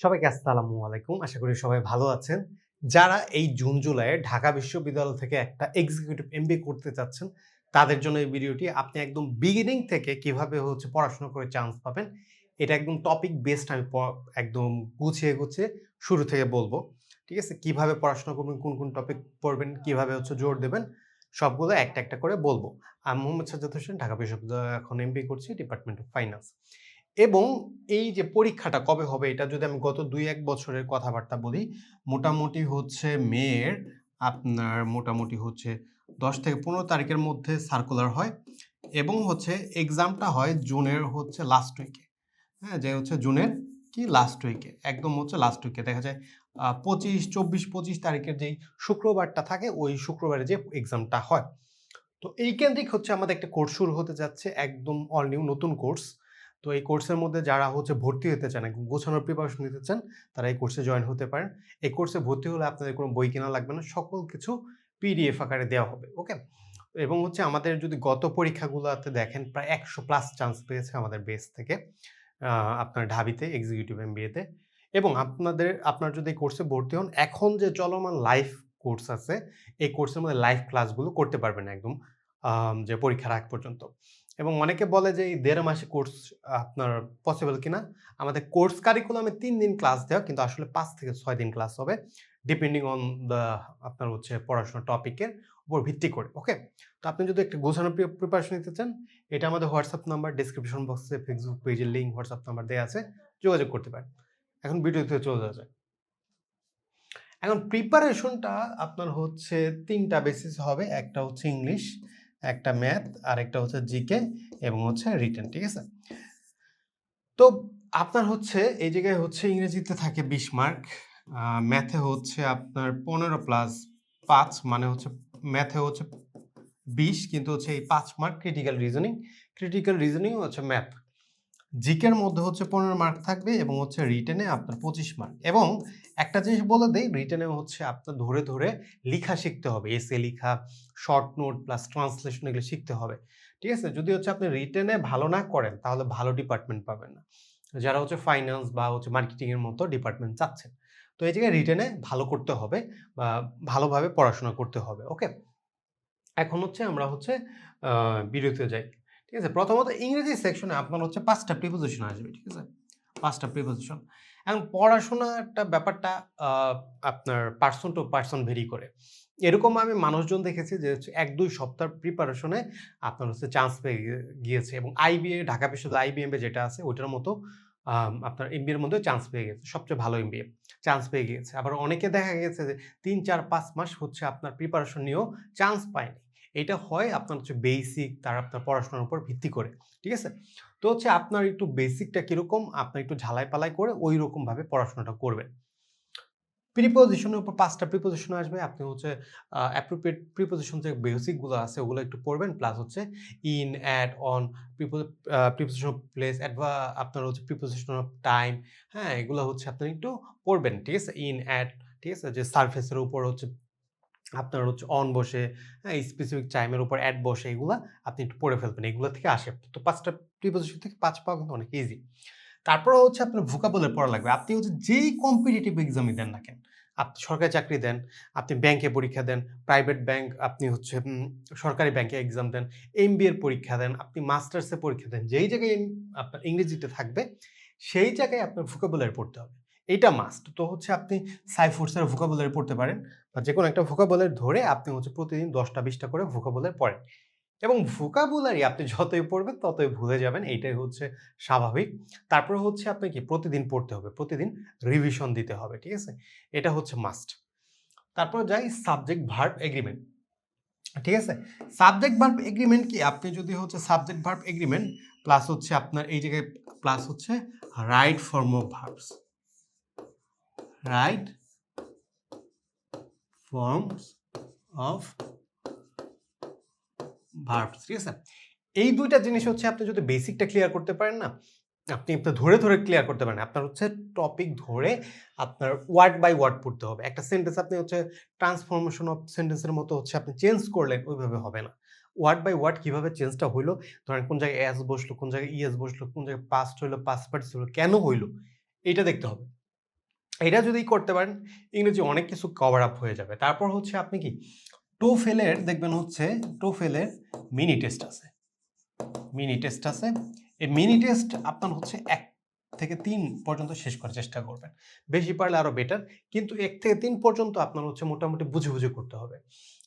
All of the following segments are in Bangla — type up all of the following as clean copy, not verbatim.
সবাইকে আসসালামু আলাইকুম। আশা করি সবাই ভালো আছেন। যারা এই জুন জুলাইয়ে ঢাকা বিশ্ববিদ্যালয় থেকে একটা এক্সিকিউটিভ এমবিএ করতে চাচ্ছেন, তাদের জন্য এই ভিডিওটি। আপনি একদম বিগিনিং থেকে কিভাবে পড়াশোনা করে চান্স পাবেন, এটা একদম টপিক বেসড আমি একদম গুছিয়ে শুরু থেকে বলব। ঠিক আছে? কিভাবে পড়াশোনা করবেন, কোন টপিক পড়বেন, কিভাবে জোর দেবেন, সবগুলো একটা করে বলব। আমি মোহাম্মদ সাজ্জাদ হোসেন, ঢাকা বিশ্ববিদ্যালয়ে এখন এমবিএ করছি, ডিপার্টমেন্ট অফ ফাইনান্স। এবং এই যে পরীক্ষাটা কবে হবে এটা যদি আমি গত ২-১ বছরের কথাবার্তা বলি, মোটামুটি মের মোটামুটি ১০ থেকে ১৫ তারিখের মধ্যে সার্কুলার হয় এবং এক্সামটা হয় জুনের লাস্ট উইকে। হ্যাঁ? যে জুনের লাস্ট উইকে। একদম লাস্ট উইকে দেখা যায় ২৪ তারিখের যেই শুক্রবারটা থাকে ওই শুক্রবারে যে এক্সামটা হয়। তো এই কেন্দ্রিক আমাদের একটা কোর্স শুরু হতে যাচ্ছে, একদম অল নিউ নতুন কোর্স। তো এই কোর্সের মধ্যে যারা ভর্তি হতে চান, একদম গোছানোর প্রিপারেশন নিতে চান, তারা এই কোর্সে জয়েন হতে পারেন। এই কোর্সে ভর্তি হলে আপনাদের কোনো বই কেনা লাগবে না। সকল কিছু পিডিএফ আকারে দেওয়া হবে। ওকে? এবং আমাদের যদি গত পরীক্ষাগুলাতে দেখেন প্রায় ১০০ প্লাস চান্স পেয়েছে আমাদের বেস থেকে। আ আপনার ঢাবিতে এক্সিকিউটিভ এমবিএতে। এবং আপনার যদি এই কোর্সে ভর্তি হন, এখন যে চলমান লাইভ কোর্স আছে, এই কোর্সের মধ্যে লাইভ ক্লাসগুলো করতে পারবেন একদম যে পরীক্ষার আগ পর্যন্ত। এবং অনেকে বলে যে এই ১.৫ মাসে কোর্স আপনার পসিবল কিনা? আমাদের কোর্স কারিকুলামে ৩ দিন ক্লাস দেওয়া, কিন্তু আসলে ৫ থেকে ৬ দিন ক্লাস হবে। ডিপেন্ডিং অন দ্যা আপনার পড়াশোনার টপিকের উপর ভিত্তি করে। ওকে? তো আপনি যদি একটা গোছানো প্রিপারেশন নিতে চান, এটা আমাদের হোয়াটসঅ্যাপ নাম্বার, ডেসক্রিপশন বক্সে ফেসবুক পেজের লিঙ্ক, হোয়াটসঅ্যাপ নাম্বার দেয়া আছে। যোগাযোগ করতে পারেন। এখন ভিডিওতে চলে যাওয়া যাক। এখন প্রিপারেশনটা আপনার ৩ টা বেসিস হবে। একটা ইংলিশ, একটা ম্যাথ, আরেকটা জিকে এবং রিটেন। ঠিক আছে? তো আপনার এই জায়গায় ইংরেজিতে থাকে ২০ মার্ক। ম্যাথে আপনার ১৫ প্লাস ৫ মানে ম্যাথে ২০, কিন্তু এই ৫ mark critical reasoning. Critical reasoning math. জিকের মধ্যে ১৫ মার্ক থাকবে এবং রিটেনে আপনার ২৫ মার্ক। এবং একটা জিনিস বলে দেই, রিটেনে আপনার ধরে লিখা শিখতে হবে। এসে লিখা, শর্ট নোট প্লাস ট্রান্সলেশন এগুলো শিখতে হবে। ঠিক আছে? যদি আপনি রিটেনে ভালো না করেন তাহলে ভালো ডিপার্টমেন্ট পাবেন না। যারা ফাইন্যান্স বা মার্কেটিং এর মতো ডিপার্টমেন্ট চাচ্ছেন। তো এই জায়গায় রিটেনে ভালো করতে হবে বা ভালোভাবে পড়াশোনা করতে হবে। ওকে? এখন আমরা আ ভিডিওতে যাই। ঠিক আছে? প্রথমত ইংরেজি সেকশনে আপনার ৫ টা প্রিপোজিশন আসবে। ঠিক আছে? ৫ টা প্রিপোজিশন। এখন পড়াশোনাটা ব্যাপারটা আ আপনার পারসন টু পারসন ভেরি করে। এরকম আমি মানুষজন দেখেছি যে ১-২ সপ্তাহ প্রিপারেশনে আপনার চান্স পেয়ে গিয়েছে এবং আইবিএ, ঢাকা বিশ্ববিদ্যালয় আইবিএমে যেটা আছে ওইটার মতো আপনার এমবিএ এর মধ্যেও চান্স পেয়ে গেছে। সবচেয়ে ভালো এমবিএ চান্স পেয়ে গিয়েছে। আবার অনেকে দেখা গেছে যে ৩, ৪, ৫ মাস আপনার প্রিপারেশন নিয়েও চান্স পায়নি। এটা হয় আপনার বেসিক তার আপনার পড়াশোনার উপর ভিত্তি করে। ঠিক আছে? তো আপনার একটু বেসিকটা কিরকম আপনার একটু ঝালাই-পালাই করে ঐরকমভাবে পড়াশোনাটা করবেন। প্রিপোজিশনের উপর ৫ টা প্রিপোজিশন আসবে। আপনি অ্যাপ্রোপ্রিয়েট প্রিপোজিশন যে বেসিক গুলো আছে ওগুলো একটু পড়বেন। Plus in, at, on, preposition of place, আপনার প্রিপোজিশন অফ টাইম, হ্যাঁ? এগুলো আপনি একটু পড়বেন। ঠিক আছে? ইন, অ্যাট, ঠিক আছে? যে সারফেস এর উপর আপনার অন বসে, হ্যাঁ? স্পেসিফিক টাইমের উপর এট বসে, এগুলা আপনি একটু পড়ে ফেলবেন। এগুলা থেকে আসে। তো ৫ টা প্রিপোজিশন থেকে ৫ পাওয়া কিন্তু অনেক ইজি। তারপরে আপনার ভোকাবুলারি পড়া লাগবে। আপনি যেই কম্পিটিটিভ এক্সামই দেন না কেন, আপনি সরকারি চাকরি দেন, আপনি ব্যাংকে পরীক্ষা দেন, প্রাইভেট ব্যাংক, আপনি সরকারি ব্যাংকে এক্সাম দেন, এমবিএ এর পরীক্ষা দেন, আপনি মাস্টার্সের পরীক্ষা দেন। যেই জায়গায় আপনার ইংরেজিতে থাকবে, সেই জায়গায় আপনার ভোকাবুলারি পড়তে হবে। এইটা মাস্ট। তো আপনি সাইফোর্সের ভোকাবুলারি পড়তে পারেন বা যেকোনো একটা ভোকাবুলারি ধরে আপনি প্রতিদিন ১০ টা ২০ টা করে ভোকাবুলারি পড়েন। এবং ভোকাবুলারি আপনি যতই পড়বেন ততই ভুলে যাবেন। এইটাই স্বাভাবিক। তারপরে আপনার কি প্রতিদিন পড়তে হবে। প্রতিদিন রিভিশন দিতে হবে। ঠিক আছে? এটা মাস্ট। তারপরে যাই সাবজেক্ট ভার্ব এগ্রিমেন্ট। ঠিক আছে? সাবজেক্ট ভার্ব এগ্রিমেন্ট কি? আপনি যদি সাবজেক্ট ভার্ব এগ্রিমেন্ট প্লাস আপনার এই জায়গায় plus right form of verbs. Right forms of verbs. ঠিক আছে? এই ২ টা জিনিস আপনি যদি বেসিকটা ক্লিয়ার করতে পারেন না, আপনি ধরে ক্লিয়ার করতে পারেন। আপনার টপিক ধরে আপনার ওয়ার্ড বাই ওয়ার্ড পড়তে হবে। একটা সেন্টেন্স আপনি ট্রান্সফরমেশন অফ সেন্টেন্সের মতো আপনি চেঞ্জ করলেন, ওইভাবে হবে না। ওয়ার্ড বাই ওয়ার্ড কিভাবে চেঞ্জটা হইলো, ধরেন কোন জায়গায় এস বসলো, কোন জায়গায় ইএস বসলো, কোন জায়গায় পাস্ট হইলো, পাস্ট পার্টিসিপল হইলো, কেন হইলো? এইটা দেখতে হবে। এটা যদি করতে পারেন ইংরেজি অনেক কিছু কভার আপ হয়ে যাবে। তারপর হচ্ছে আপনি কি টোফেলের দেখবেন হচ্ছে টোফেলের মিনি টেস্ট আছে। মিনি টেস্ট আছে। এই মিনি টেস্ট আপনার হচ্ছে ১ থেকে ৩ পর্যন্ত শেষ করার চেষ্টা করবেন। বেশি পারলে আরো বেটার। কিন্তু ১ থেকে ৩ পর্যন্ত আপনার হচ্ছে মোটামুটি বুঝে, বুঝে করতে হবে।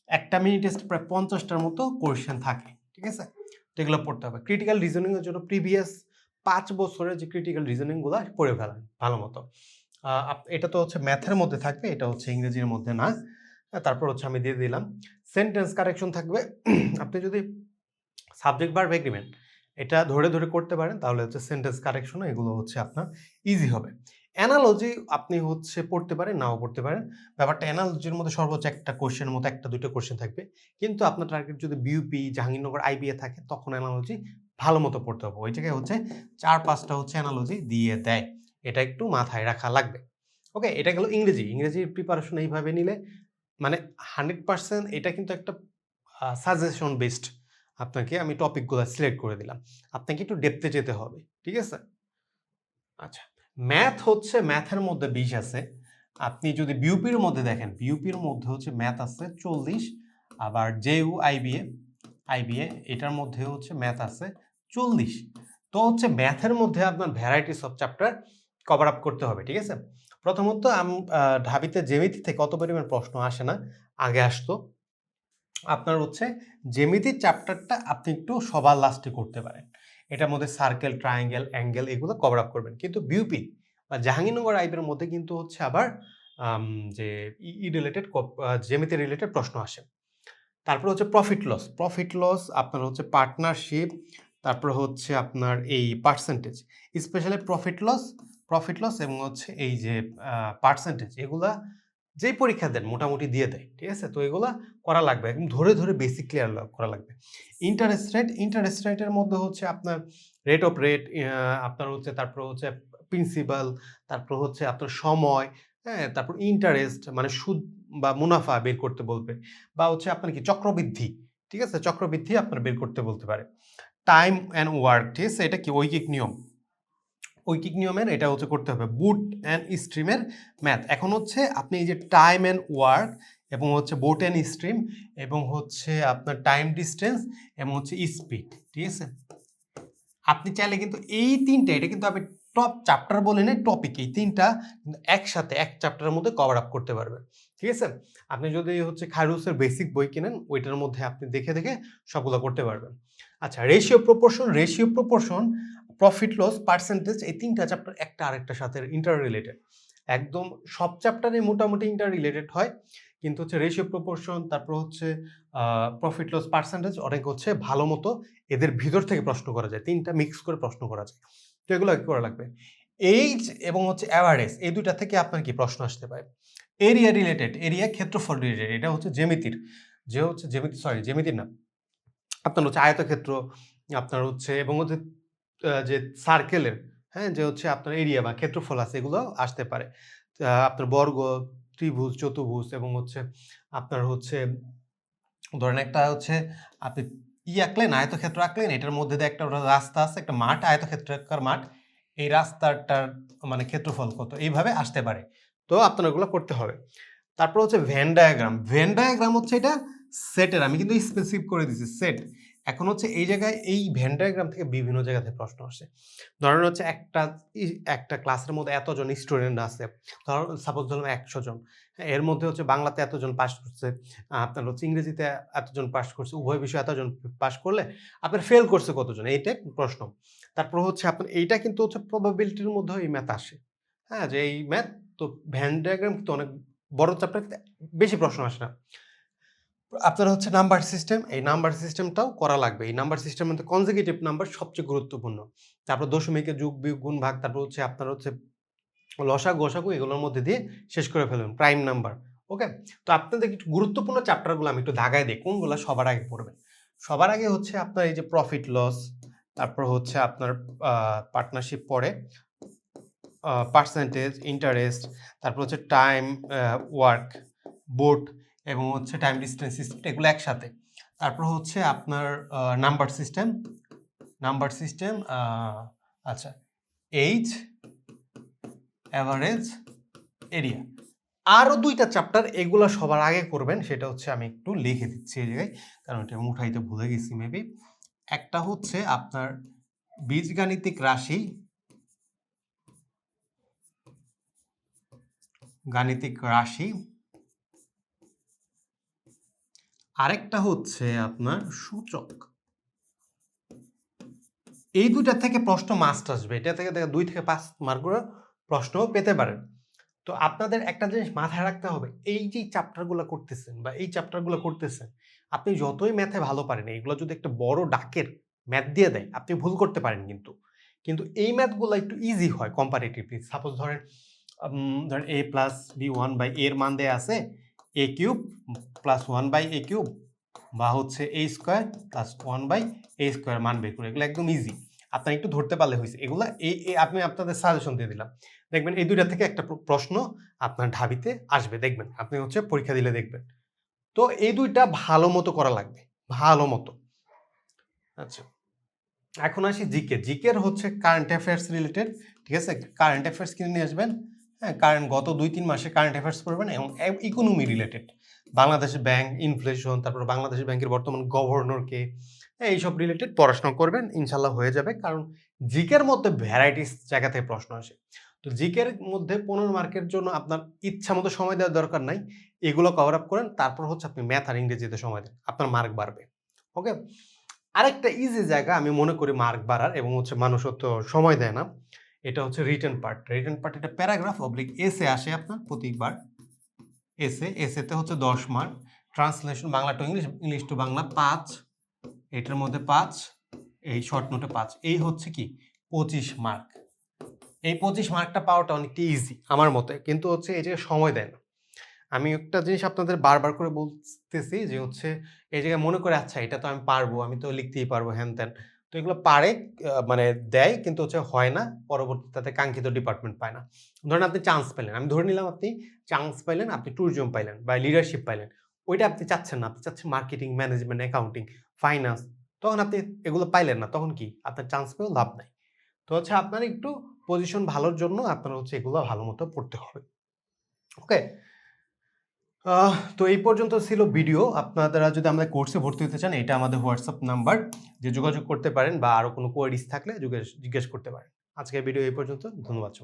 একটা মিনি টেস্ট প্রায় ৫০ টার মতো কোয়েশ্চেন থাকে। ঠিক আছে? তো এগুলো পড়তে হবে। ক্রিটিক্যাল রিজনিং এর জন্য প্রিভিয়াস ৫ বছরের যে ক্রিটিক্যাল রিজনিং গুলা পড়ে ফেলেন ভালোমতো। এটা তো হচ্ছে ম্যাথের মধ্যে থাকবে, এটা হচ্ছে ইংরেজির মধ্যে না। তারপর হচ্ছে আমি দিয়ে দিলাম। সেন্টেন্স কারেকশন থাকবে। আপনি যদি সাবজেক্ট ভার্ব এগ্রিমেন্ট এটা ধরে, ধরে করতে পারেন তাহলে হচ্ছে সেন্টেন্স কারেকশন এগুলো হচ্ছে আপনার ইজি হবে। অ্যানালজি আপনি হচ্ছে পড়তে পারেন, নাও পড়তে পারেন। ব্যাপারটা অ্যানালজির মধ্যে সর্বোচ্চ একটা কোয়েশ্চেনের মতো ১ টা ২ টা কোয়েশ্চেন থাকবে। কিন্তু আপনার টার্গেট যদি বিইউপি, জাহাঙ্গীরনগর আইবিএ থাকে তখন অ্যানালজি ভালো মতো পড়তে হবে। ওই জায়গায় হচ্ছে ৪-৫ টা হচ্ছে অ্যানালজি দিয়ে দেয়। এটা একটু মাথায় রাখা লাগবে। ওকে? এটা গেল ইংরেজি। ইংরেজির প্রিপারেশন এইভাবে নিলে মানে 100% এটা কিন্তু একটা সাজেশন বেসড আপনাকে আমি টপিকগুলো সিলেক্ট করে দিলাম। আপনাকে একটু ডেপথে যেতে হবে। ঠিক আছে? আচ্ছা। ম্যাথ হচ্ছে ম্যাথের মধ্যে ২০ আছে। আপনি যদি বিইউপির মধ্যে দেখেন, বিইউপির মধ্যে হচ্ছে ম্যাথ আছে ৪০ আবার জেইউ আইবিএ এটার মধ্যে হচ্ছে ম্যাথ আছে ৪০। তো হচ্ছে ম্যাথের মধ্যে আপনার varieties of chapter cover up করতে হবে। ঠিক আছে? প্রথমত ঢাবিতে জ্যামিতি থেকে অত পরিমাণ প্রশ্ন আসে না। আগে আসতো। আপনার হচ্ছে জ্যামিতির চ্যাপ্টারটা আপনি একটু সবার লাস্টে করতে পারেন। এটার মধ্যে সার্কেল, ট্রায়াঙ্গেল, অ্যাঙ্গেল এগুলো কভার আপ করবেন। কিন্তু বিইউপি বা জাহাঙ্গীরনগর আইবির মধ্যে কিন্তু হচ্ছে আবার আম যে রিলেটেড জ্যামিতি রিলেটেড প্রশ্ন আসে। তারপরে হচ্ছে প্রফিট লস। প্রফিট লস আপনার হচ্ছে পার্টনারশিপ, তারপরে হচ্ছে আপনার এই পার্সেন্টেজ। স্পেশালি প্রফিট লস এবং হচ্ছে এই যে পার্সেন্টেজ এগুলা যেই পরীক্ষা দেন মোটামুটি দিয়ে দেয়। ঠিক আছে? তো এগুলা করা লাগবে। একদম ধরে, ধরে বেসিক ক্লিয়ার করা লাগবে। ইন্টারেস্ট রেটের মধ্যে হচ্ছে আপনার রেট অফ রেট আপনার হচ্ছে তারপর হচ্ছে প্রিন্সিপাল, তারপর হচ্ছে আপনার সময়, হ্যাঁ? তারপর ইন্টারেস্ট মানে সুদ বা মুনাফা বের করতে বলবে। বা হচ্ছে আপনার কি চক্রবৃদ্ধি, ঠিক আছে? চক্রবৃদ্ধি আপনার বের করতে বলতে পারে। টাইম অ্যান্ড ওয়ার্ক, ঠিক আছে? এটা কি ঐকিক নিয়ম। ঐকিক নিয়মের এটা হচ্ছে করতে হবে। বুট অ্যান্ড স্ট্রিমের ম্যাথ। এখন হচ্ছে আপনি এই যে টাইম অ্যান্ড ওয়ার্ক এবং হচ্ছে বোট অ্যান্ড স্ট্রিম এবং হচ্ছে আপনার টাইম ডিসটেন্স এবং হচ্ছে স্পিড, ঠিক আছে? আপনি চাইলে কিন্তু এই ৩ টা এটা কিন্তু আমি টপ চ্যাপ্টার বলি নাই, টপিক এই ৩ টা কিন্তু একসাথে এক চ্যাপ্টারের মধ্যে কভার আপ করতে পারবেন। ঠিক আছে? আপনি যদি হচ্ছে খায়রুসের বেসিক বই কিনেন, ওইটার মধ্যে আপনি দেখে, দেখে সবগুলা করতে পারবেন। আচ্ছা, ratio proportion, profit loss, percentage এই ৩ টা চ্যাপ্টার একটা আরেকটার সাথে ইন্টার রিলেটেড। একদম সব চ্যাপ্টারে মোটামুটি ইন্টার রিলেটেড হয়। কিন্তু হচ্ছে রেশিও প্রপোর্শন তারপর হচ্ছে প্রফিট লস, পার্সেন্টেজ অনেক হচ্ছে ভালো মতো এদের ভিতর থেকে প্রশ্ন করা যায়। ৩ টা মিক্স করে প্রশ্ন করা যায়। তো এগুলো কি করা লাগবে? এইজ এবং হচ্ছে এভারেজ এই ২ টা থেকে আপনার কি প্রশ্ন আসতে পারে। এরিয়া ক্ষেত্রফল রিলেটেড এটা হচ্ছে জ্যামিতির। জ্যামিতির না। আপনার হচ্ছে আয়তক্ষেত্র, আপনার হচ্ছে এবং হচ্ছে যে সার্কেলের, হ্যাঁ? যে হচ্ছে আপনার এরিয়া বা ক্ষেত্রফল আছে এগুলো আসতে পারে। আপনার বর্গ, ত্রিভুজ, চতুর্ভুজ এবং হচ্ছে আপনার হচ্ছে ধরেন একটা হচ্ছে আপনি আঁকলেন, আয়তক্ষেত্র আঁকলেন, এটার মধ্যে দিয়ে একটা রাস্তা আছে, একটা মাঠ, আয়তক্ষেত্রাকার মাঠ। এই রাস্তাটার মানে ক্ষেত্রফল কত? এইভাবে আসতে পারে। তো আপনার ওগুলো করতে হবে। তারপর হচ্ছে ভেন ডায়াগ্রাম। ভেন ডায়াগ্রাম হচ্ছে এটা সেটের, আমি কিন্তু স্পেসিফিক করে দিছি সেট। এখন হচ্ছে এই জায়গায় এই ভেন ডায়াগ্রাম থেকে বিভিন্ন জায়গা থেকে প্রশ্ন আসে। ধরেন হচ্ছে একটা ক্লাসের মধ্যে এতজন স্টুডেন্ট আছে। সাপোজ ধরুন ১০০ জন। হ্যাঁ, এর মধ্যে হচ্ছে বাংলাতে এতজন পাস করছে, আপনার হচ্ছে ইংরেজিতে এতজন পাস করছে, উভয় বিষয়ে এতজন পাস করলে আপনার ফেল করছে কতজন? এইটাই প্রশ্ন। তারপর হচ্ছে আপনার এইটা কিন্তু হচ্ছে প্রবাবিলিটির মধ্যেও এই ম্যাথ আসে। হ্যাঁ, যে এই ম্যাথ তো ভেন ডায়াগ্রাম কিন্তু অনেক বড় চ্যাপ্টার, বেশি প্রশ্ন আসে না। আপনার হচ্ছে নাম্বার সিস্টেম, এই নাম্বার সিস্টেমটাও করা লাগবে। এই নাম্বার সিস্টেমের মধ্যে কনজিকিউটিভ নাম্বার সবচেয়ে গুরুত্বপূর্ণ। তারপর দশমিকে যোগ, বিয়োগ, গুণ, ভাগ, তারপর হচ্ছে আপনার হচ্ছে লসাগু, গসাগু এগুলোর মধ্যে দিয়ে শেষ করে ফেলবেন। Prime number. ওকে? তো আপনাদের একটু গুরুত্বপূর্ণ চ্যাপ্টারগুলো আমি একটু দাগায় দেই কোনগুলা সবার আগে পড়বেন। সবার আগে হচ্ছে আপনার এই যে প্রফিট লস, তারপর হচ্ছে আপনার পার্টনারশিপ পড়ে, পার্সেন্টেজ, ইন্টারেস্ট, তারপর হচ্ছে টাইম, ওয়ার্ক, বোট এবং হচ্ছে টাইম ডিসটেন্স সিস্টেম এগুলো একসাথে। তারপর হচ্ছে আপনার নাম্বার সিস্টেম আচ্ছা এইজ, অ্যাভারেজ, এরিয়া। আরও 2টা চ্যাপ্টার, এগুলো সবার আগে করবেন। সেটা হচ্ছে আমি একটু লিখে দিচ্ছি এই জায়গায়, কারণ এটা আমি উঠাইতে ভুলে গেছি মেবি। একটা হচ্ছে আপনার বীজগাণিতিক রাশি, গাণিতিক রাশি, আরেকটা হচ্ছে আপনার সূচক। এই 2টা থেকে প্রশ্ন মাস্ট আসবে। এটা থেকে 2 থেকে 5 মার্ক করে প্রশ্ন পেতে পারেন। তো আপনাদের একটা জিনিস মাথায় রাখতে হবে, এই যে চ্যাপ্টারগুলো করতেছেন বা এই চ্যাপ্টারগুলো করতেছেন, আপনি যতই ম্যাথে ভালো পারেন, এগুলো যদি একটা বড় ডাকের ম্যাথ দিয়ে দেয়, আপনি ভুল করতে পারেন কিন্তু। কিন্তু এই ম্যাথগুলো একটু ইজি হয় কম্পারেটিভলি। সাপোজ ধরেন a plus B one by এর মান দেয়া আছে A cube plus one by A cube, বা হচ্ছে A square plus one by A square মান বের করে। এগুলো একদম ইজি, আপনার একটু ধরতে পারলে হয়েছে। এগুলো আপনি আপনাদের সাজেশন দিয়ে দিলাম। দেখবেন এই 2টা থেকে একটা প্রশ্ন আপনার ঢাবিতে আসবে, দেখবেন আপনি হচ্ছে পরীক্ষা দিলে দেখবেন। তো এই 2টা ভালো মতো করা লাগবে, ভালো মতো। আচ্ছা, এখন আসি জিকে। জিকের হচ্ছে কারেন্ট অ্যাফেয়ার্স রিলেটেড, ঠিক আছে? কারেন্ট অ্যাফেয়ার্স কিনে নিয়ে আসবেন। হ্যাঁ, কারেন্ট গত 2-3 মাসে কারেন্ট অ্যাফেয়ার্স পড়বেন এবং ইকোনমি রিলেটেড, বাংলাদেশের ব্যাংক, ইনফ্লেশন, তারপর বাংলাদেশ ব্যাংকের বর্তমান গভর্নর কে, এইসব রিলেটেড পড়াশোনা করবেন, ইনশাল্লাহ হয়ে যাবে। কারণ জিকের মধ্যে ভ্যারাইটিস জায়গা থেকে প্রশ্ন আসে। তো জিকের মধ্যে 15 মার্কের জন্য আপনার ইচ্ছা মতো সময় দেওয়ার দরকার নাই, এগুলো কভার আপ করেন। তারপর হচ্ছে আপনি ম্যাথ আর ইংরেজিতে সময় দেন, আপনার মার্ক বাড়বে। ওকে, আরেকটা ইজি জায়গা আমি মনে করি মার্ক বাড়ার, এবং হচ্ছে মানুষ তো সময় দেয় না, এটা হচ্ছে রিটেন পার্ট। রিটেন পার্ট এটা প্যারাগ্রাফ অবলিক এসে আসে আপনার প্রতিবার। এসেতে হচ্ছে 10 mark. Translation Bangla to English, English to Bangla 5, এটার মধ্যে 5, এই শর্ট নোটে 5, এই হচ্ছে কি 25 মার্ক। এই 25 মার্কটা পাওয়াটা অনেকটা ইজি আমার মতে, কিন্তু হচ্ছে এই যে সময় দেয় না। আমি একটা জিনিস আপনাদের বারবার করে বলতেছি যে হচ্ছে এই জায়গায় মনে করে আচ্ছা এটা তো আমি পারবো, আমি তো লিখতেই পারবো, হ্যান ত্যান। তো এগুলো পারে, মানে দেয়, কিন্তু হচ্ছে হয় না, পরবর্তীতে তাতে কাঙ্ক্ষিত ডিপার্টমেন্ট পায় না। ধরেন আপনি চান্স পেলেন, আমি ধরে নিলাম আপনি চান্স পাইলেন, আপনি ট্যুরিজম পাইলেন বা লিডারশিপ পাইলেন, ওইটা আপনি চাচ্ছেন না, আপনি চাচ্ছেন মার্কেটিং, ম্যানেজমেন্ট, অ্যাকাউন্টিং, ফাইন্যান্স। তখন আপনি এগুলো পাইলেন না, তখন কি আপনার চান্স পেয়েও লাভ নাই। তো হচ্ছে আপনার একটু পজিশন ভালোর জন্য আপনার হচ্ছে এগুলো ভালো মতো পড়তে হবে। ওকে, তো এই পর্যন্ত ছিল ভিডিও। আপনারা যদি আমাদের কোর্সে ভর্তি হতে চান, এটা আমাদের হোয়াটসঅ্যাপ নাম্বার, যে যোগাযোগ করতে পারেন, বা আরো কোনো কোয়েরিজ থাকলে জিজ্ঞেস করতে পারেন। আজকের ভিডিও এই পর্যন্ত। ধন্যবাদ সবাইকে।